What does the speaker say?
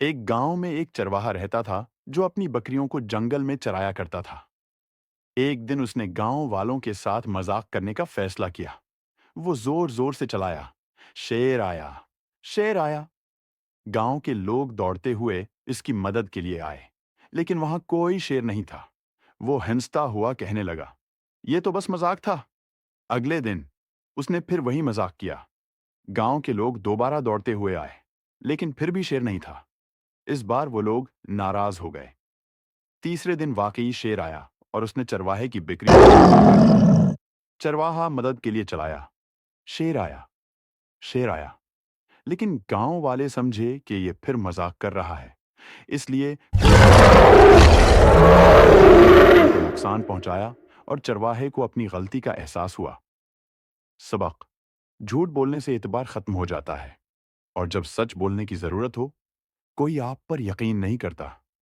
ایک گاؤں میں ایک چرواہا رہتا تھا جو اپنی بکریوں کو جنگل میں چرایا کرتا تھا۔ ایک دن اس نے گاؤں والوں کے ساتھ مذاق کرنے کا فیصلہ کیا۔ وہ زور زور سے چلایا، شیر آیا، شیر آیا۔ گاؤں کے لوگ دوڑتے ہوئے اس کی مدد کے لیے آئے، لیکن وہاں کوئی شیر نہیں تھا۔ وہ ہنستا ہوا کہنے لگا، یہ تو بس مذاق تھا۔ اگلے دن اس نے پھر وہی مذاق کیا۔ گاؤں کے لوگ دوبارہ دوڑتے ہوئے آئے، لیکن پھر بھی شیر نہیں تھا۔ اس بار وہ لوگ ناراض ہو گئے۔ تیسرے دن واقعی شیر آیا اور اس نے چرواہے کی بکری کو قتل کر دیا۔ چرواہا مدد کے لیے چلایا، شیر آیا، شیر آیا، لیکن گاؤں والے سمجھے کہ یہ پھر مذاق کر رہا ہے، اس لیے کو نقصان پہنچایا اور چرواہے کو اپنی غلطی کا احساس ہوا۔ سبق: جھوٹ بولنے سے اعتبار ختم ہو جاتا ہے، اور جب سچ بولنے کی ضرورت ہو، کوئی آپ پر یقین نہیں کرتا۔